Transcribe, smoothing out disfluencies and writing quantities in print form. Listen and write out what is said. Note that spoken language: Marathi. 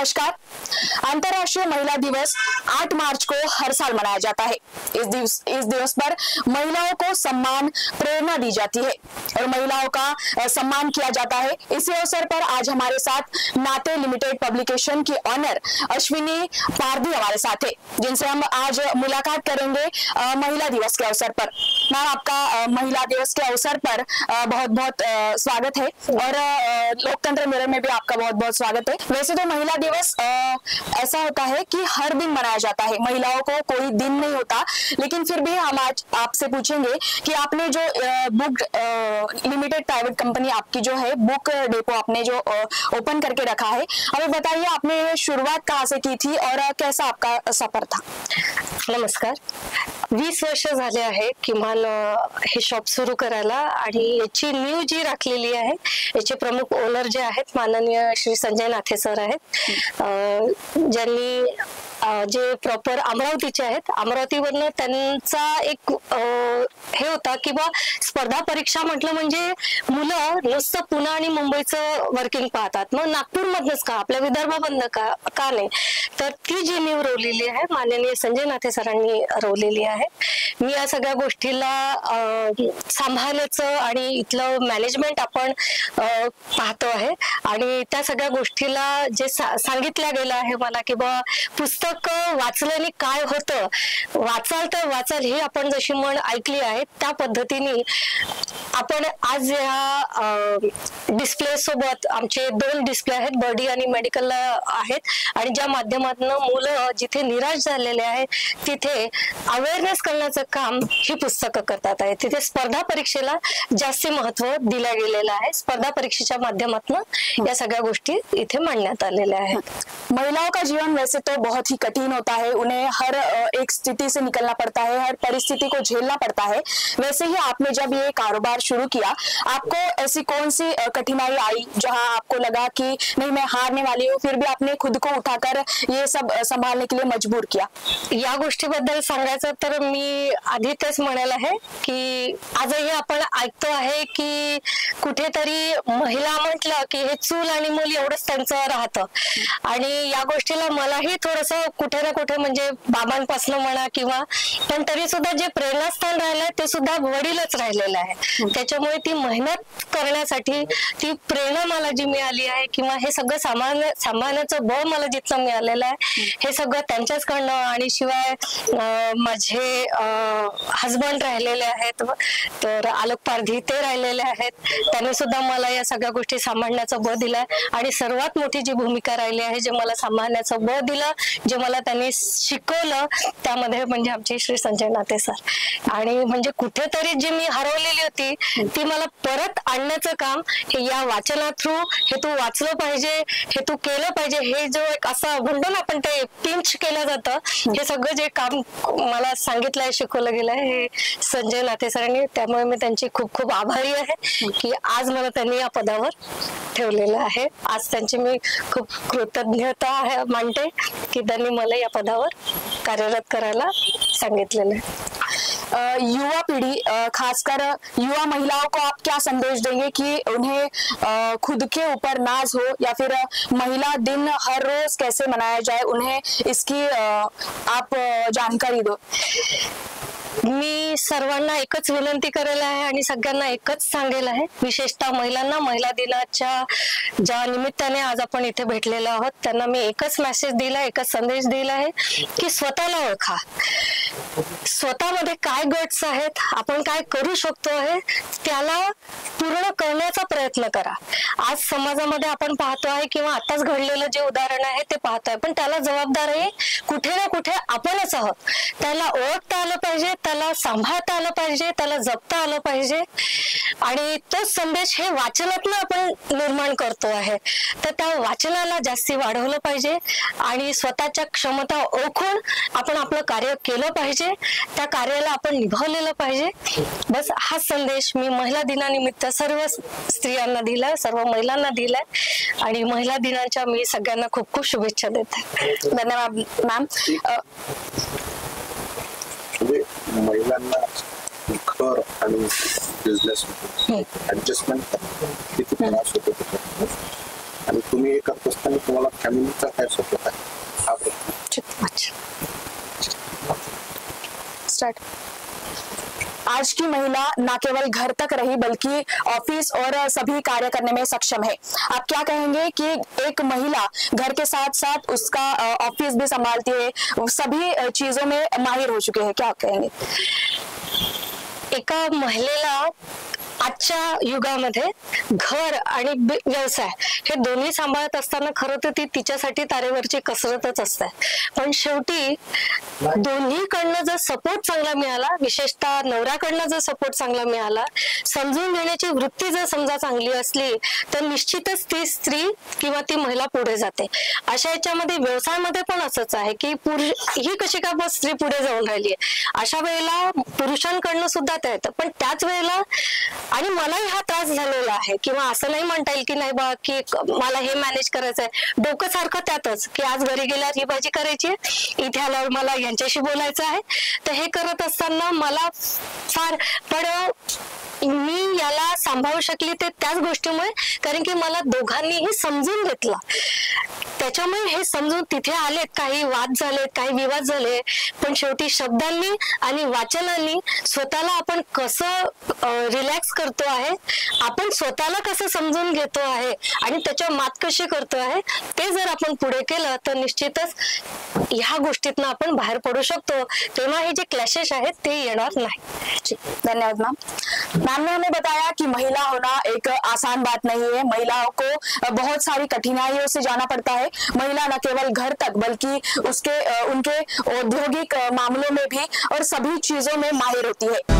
नमस्कार। अंतर्राष्ट्रीय महिला दिवस 8 मार्च को हर साल मनाया जाता है। इस दिवस पर महिलाओं को सम्मान, प्रेरणा दी जाती है और महिलाओं का सम्मान किया जाता है। इसी अवसर पर आज हमारे साथ नाते लिमिटेड पब्लिकेशन की ऑनर अश्विनी पारधी हमारे साथ है, जिनसे हम आज मुलाकात करेंगे महिला दिवस के अवसर पर। मैम, आपका महिला दिवस के अवसर पर बहुत बहुत स्वागत है और लोकतंत्र मिरर में भी आपका बहुत बहुत स्वागत है। वैसे तो महिला दिवस ऐसा होता है कि हर दिन मनाया जाता है, महिलाओं को कोई दिन नहीं होता, लेकिन फिर भी हम आज आपसे पूछेंगे कि आपने जो बुक लिमिटेड प्राइवेट कंपनी आपकी जो है बुक डेपो आपने जो ओपन करके रखा है, हमें बताइए आपने शुरुआत कहाँ से की थी और कैसा आपका सफर था? नमस्कार। 20 वर्ष झाले आहे किमान हे शॉप सुरू करायला आणि याची नीव जी राखलेली आहे, याचे प्रमुख ओनर जे आहेत माननीय श्री संजय नाथे सर आहेत, ज्यांनी जे प्रॉपर अमरावतीचे आहेत। अमरावतीवरनं त्यांचा एक हे होता की बा स्पर्धा परीक्षा म्हटलं म्हणजे मुलं नुसतं पुणे आणि मुंबईचं वर्किंग पाहतात, मग नागपूरमधनच का, आपल्या विदर्भामधनं का नाही, तर ती जी नीव रोवलेली आहे माननीय संजय नाथे सरांनी रोवलेली आहे। मी या सगळ्या गोष्टीला सांभाळण्याचं आणि इथलं मॅनेजमेंट आपण पाहतो आहे आणि त्या सगळ्या गोष्टीला जे सांगितलं गेलं आहे मला की बा पुस्तक वाचल्याने काय होतं, वाचाल तर वाचाल ही आपण जशी म्हण ऐकली आहे त्या पद्धतीने आपण आज या डिस्प्ले सोबत आमचे 2 डिस्प्ले आहेत, बॉडी आणि मेडिकल आहेत, आणि ज्या माध्यमातून मुलं जिथे निराश झालेले आहेत तिथे अवेअरनेस करण्याचं काम ही पुस्तकं करतात आहे। तिथे स्पर्धा परीक्षेला जास्त महत्व दिलं गेलेलं आहे। स्पर्धा परीक्षेच्या माध्यमातून या सगळ्या गोष्टी इथे मांडण्यात आलेल्या आहेत। महिलाओं का जीवन वैसे तो बहुत ही कठिन होता है, उन्हें हर एक स्थिति से निकलना पड़ता है, हर परिस्थिति को झेलना पड़ता है। वैसे ही आपने जब ये कारोबार शुरू किया, आपको ऐसी कौन सी कठिनाई आई जहां आपको लगा कि नहीं मैं हारने वाली हूँ, फिर भी आपने खुद को उठाकर ये सब संभालने के लिए मजबूर किया? या गोष्टीबद्दल सांगायचं तर मी आधी तेच म्हणायला आहे की आजही आपण ऐकतो आहे की कुठेतरी महिला म्हटलं की हे चूल आणि मूल एवढंच त्यांचं राहतं, आणि या गोष्टीला मलाही थोडंसं कुठे ना कुठे म्हणजे बाबांपासून म्हणा किंवा, पण तरी सुद्धा जे प्रेरणास्थान राहिलंय ते सुद्धा वडीलच राहिलेलं आहे। त्याच्यामुळे ती मेहनत करण्यासाठी ती प्रेरणा मला जी मिळाली आहे किंवा हे सगळं सांभाळण्याचं बळ मला जिथलं मिळालेलं आहे हे सगळं त्यांच्याचकडनं, आणि शिवाय माझे हजबंड राहिलेले आहेत, तर आलोक पारधी ते राहिलेले आहेत, त्यांनी सुद्धा मला या सगळ्या गोष्टी सांभाळण्याचं बळ दिलं, आणि सर्वात मोठी जी भूमिका राहिली आहे जे मला सांभाळण्याचं बळ दिलं, जे मला त्यांनी शिकवलं, त्यामध्ये म्हणजे आमचे श्री संजय नाथे सर। आणि म्हणजे कुठेतरी जी मी हरवलेली होती ती मला परत आणण्याचं काम हे या वाचना थ्रू, हे तू वाचलं पाहिजे, हे तू केलं पाहिजे, हे जो एक असं म्हणतो ना आपण ते पिंच केलं जातं, हे सगळं जे काम मला सांगितलं आहे, शिकवलं गेलं आहे हे संजय नाथे सरांनी। त्यामुळे मी त्यांची खूप खूप आभारी आहे की आज मला त्यांनी या पदावर ठेवलेलं आहे। आज त्यांची मी खूप कृतज्ञता मानते की त्यांनी मला या पदावर कार्यरत करायला सांगितलेलं आहे। युवा पीढ़ी, खासकर युवा महिलाओं को आप क्या संदेश देंगे कि उन्हें खुद के ऊपर नाज हो, या फिर महिला दिन हर रोज कैसे मनाया जाए, उन्हें इसकी आप जानकारी दो? मी सर्वांना एकच विनंती करेल आहे आणि सगळ्यांना एकच सांगेल आहे, विशेषतः महिलांना महिला दिनाच्या ज्या निमित्ताने आज आपण इथे भेटलेलो आहोत त्यांना मी एकच मेसेज दिला, एकच संदेश दिला आहे की स्वतःला ओळखा, स्वतःमध्ये काय गट्स आहेत, आपण काय करू शकतो आहे त्याला पूर्ण करण्याचा प्रयत्न करा। आज समाजामध्ये आपण पाहतो आहे किंवा आताच घडलेलं जे उदाहरण आहे ते पाहतोय, पण त्याला जबाबदारी कुठे ना कुठे आपणच आहोत। त्याला ओळखता आलं पाहिजे, त्याला सांभाळता आलं पाहिजे, त्याला जपता आलं पाहिजे, आणि तोच संदेश हे वाचनातून आपण निर्माण करतो आहे। तर त्या वाचनाला जास्ती वाढवलं पाहिजे आणि स्वतःच्या क्षमता ओळखून आपण आपलं कार्य केलं पाहिजे, त्या कार्याला आपण निभावलेलं पाहिजे। बस हा संदेश मी महिला दिनानिमित्त सर्व स्त्रियांना दिलाय, सर्व महिलांना दिलाय, आणि महिला दिनाच्या मी सगळ्यांना खूप खूप शुभेच्छा देते। धन्यवाद मॅम। महिलांना घर आणि बिझनेस ऍडजस्टमेंट किती त्रास होतो? आणि तुम्ही हे करत असताना तुम्हाला फॅमिलीचा काय सपोर्ट आहे हा प्रश्न. स्टार्ट. आज की महिला न केवल घर तक रही बल्कि ऑफिस और सभी कार्य करने में सक्षम है. आप क्या कहेंगे कि एक महिला घर के साथ साथ उसका ऑफिस भी संभालती है, सभी चीजों में माहिर हो चुके हैं, क्या आप कहेंगे? एका महिलेला आजच्या युगामध्ये घर आणि व्यवसाय हे दोन्ही सांभाळत असताना खरं तर ती तिच्यासाठी तारेवरची कसरतच असते. पण शेवटी दोन्हीकडनं जर सपोर्ट चांगला मिळाला, विशेषतः नवऱ्याकडनं जर सपोर्ट चांगला मिळाला, समजून घेण्याची वृत्ती जर समजा चांगली असली तर निश्चितच ती स्त्री किंवा ती महिला पुढे जाते. अशा याच्यामध्ये व्यवसायामध्ये पण असंच आहे की ही कशी का स्त्री पुढे जाऊन राहिली आहे. अशा वेळेला पुरुषांकडनं सुद्धा त्या येतं. पण त्याच वेळेला आणि मलाही हा त्रास झालेला आहे किंवा असं नाही म्हणता येईल की नाही बा की मला हे मॅनेज करायचंय, डोकं सारखं त्यातच की आज घरी गेल्यावर ही भाजी करायची आहे, इथे आल्यावर मला यांच्याशी बोलायचं आहे. तर हे करत असताना मला फार पण मी याला सांभाळू शकली ते त्याच गोष्टीमुळे, कारण की मला दोघांनीही समजून घेतलं. त्याच्यामुळे हे समजून तिथे आलेत, काही वाद झाले, काही विवाद झाले, पण शेवटी शब्दांनी आणि वाचनांनी स्वतःला आपण कसं रिलॅक्स करतो आहे, आपण स्वतःला कसं समजून घेतो आहे आणि त्याच्यावर मात कशी करतो आहे, ते जर आपण पुढे केलं तर निश्चितच ह्या गोष्टीतनं आपण बाहेर पडू शकतो. तेव्हा हे जे क्लॅशेस आहेत ते येणार नाही. धन्यवाद मैम. मैम ने हमें बताया कि महिला होना एक आसान बात नहीं है. महिलाओं को बहुत सारी कठिनाइयों से जाना पड़ता है. महिला न केवल घर तक बल्कि उनके औद्योगिक मामलों में भी और सभी चीजों में माहिर होती है.